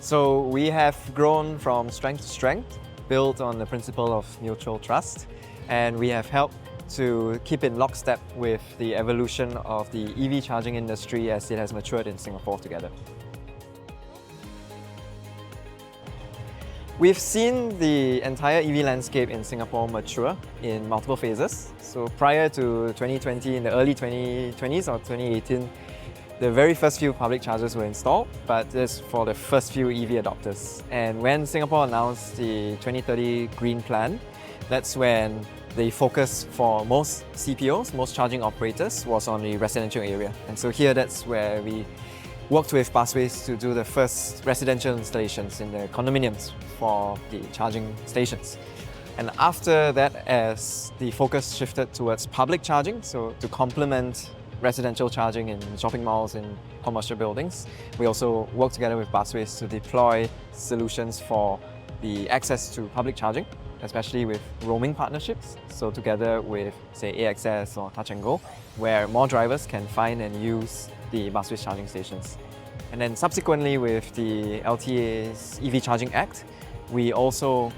So we have grown from strength to strength, built on the principle of mutual trust, and we have helped to keep in lockstep with the evolution of the EV charging industry as it has matured in Singapore together. We've seen the entire EV landscape in Singapore mature in multiple phases. So prior to 2020, in the early 2020s or 2018, the very first few public chargers were installed, but this for the first few EV adopters. And when Singapore announced the 2030 Green Plan, that's when the focus for most CPOs, most charging operators, was on the residential area. And so here, that's where we worked with Busways to do the first residential installations in the condominiums for the charging stations. And after that, as the focus shifted towards public charging, so to complement residential charging in shopping malls and commercial buildings, we also worked together with Busways to deploy solutions for the access to public charging, especially with roaming partnerships. So together with, say, AXS or Touch 'n Go, where more drivers can find and use the Busways charging stations. And then subsequently with the LTA's EV Charging Act, we also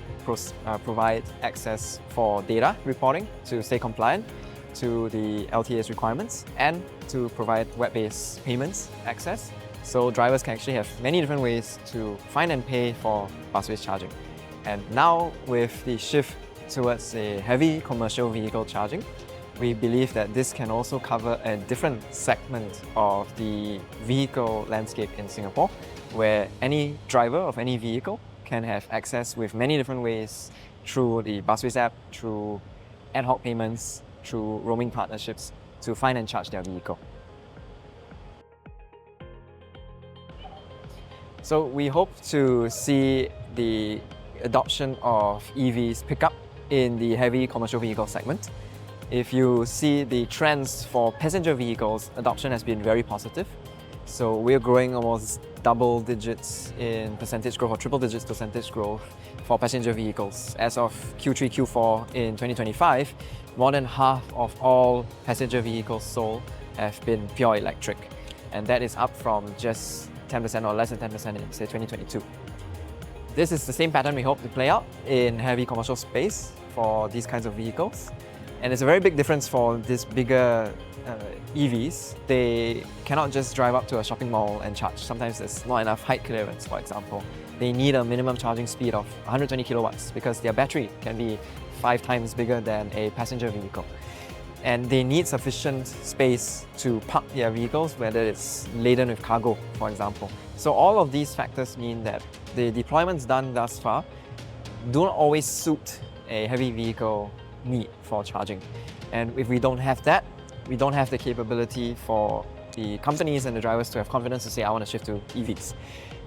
provide access for data reporting to stay compliant to the LTA's requirements and to provide web-based payments access. So drivers can actually have many different ways to find and pay for Busways charging. And now with the shift towards a heavy commercial vehicle charging, we believe that this can also cover a different segment of the vehicle landscape in Singapore, where any driver of any vehicle can have access with many different ways through the Busways app, through ad hoc payments, through roaming partnerships to find and charge their vehicle. So we hope to see the adoption of EVs pick up in the heavy commercial vehicle segment. If you see the trends for passenger vehicles, adoption has been very positive. So we're growing almost double digits in percentage growth or triple digits percentage growth for passenger vehicles. As of Q3, Q4 in 2025, more than half of all passenger vehicles sold have been pure electric. And that is up from just 10% or less than 10% in, say, 2022. This is the same pattern we hope to play out in heavy commercial space for these kinds of vehicles. And it's a very big difference for these bigger EVs. They cannot just drive up to a shopping mall and charge. Sometimes there's not enough height clearance, for example. They need a minimum charging speed of 120 kilowatts because their battery can be 5 times bigger than a passenger vehicle. And they need sufficient space to park their vehicles, whether it's laden with cargo, for example. So all of these factors mean that the deployments done thus far do not always suit a heavy vehicle need for charging. And if we don't have that, we don't have the capability for the companies and the drivers to have confidence to say, I want to shift to EVs.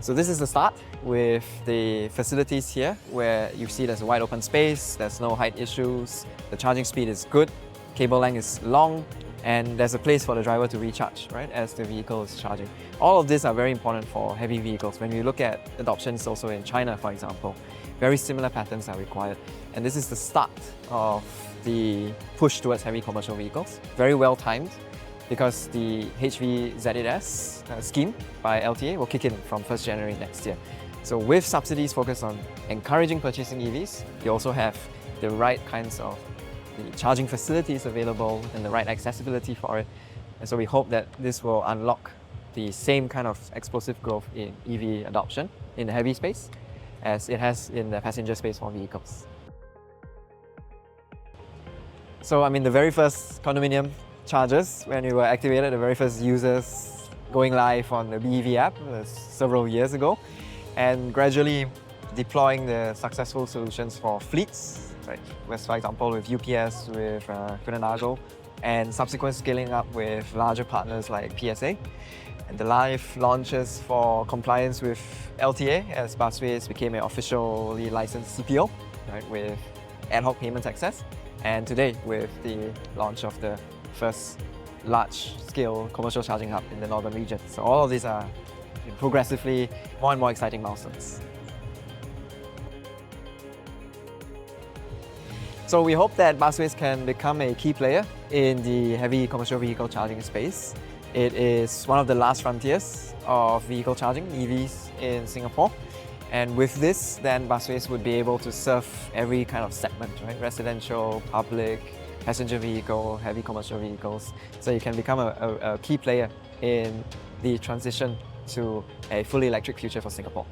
So this is the start with the facilities here, where you see there's a wide open space, there's no height issues, the charging speed is good, cable length is long, and there's a place for the driver to recharge, right, as the vehicle is charging. All of these are very important for heavy vehicles. When we look at adoptions also in China, for example, very similar patterns are required. And this is the start of the push towards heavy commercial vehicles. Very well timed, because the HVZ8S scheme by LTA will kick in from 1st January next year. So with subsidies focused on encouraging purchasing EVs, you also have the right kinds of the charging facilities available and the right accessibility for it. And so we hope that this will unlock the same kind of explosive growth in EV adoption in the heavy space as it has in the passenger space for vehicles. So the very first condominium chargers, when we were activated, the very first users going live on the BEV app was several years ago, and gradually deploying the successful solutions for fleets, right? For example, with UPS, with Kuehne+Nagel, and subsequent scaling up with larger partners like PSA. And the live launches for compliance with LTA as Busways became an officially licensed CPO, right, with ad hoc payments access. And today, with the launch of the first large-scale commercial charging hub in the northern region. So all of these are progressively more and more exciting milestones. So we hope that Busways can become a key player in the heavy commercial vehicle charging space. It is one of the last frontiers of vehicle charging, EVs, in Singapore. And with this, then busways would be able to serve every kind of segment, right? Residential, public, passenger vehicle, heavy commercial vehicles. So you can become a key player in the transition to a fully electric future for Singapore.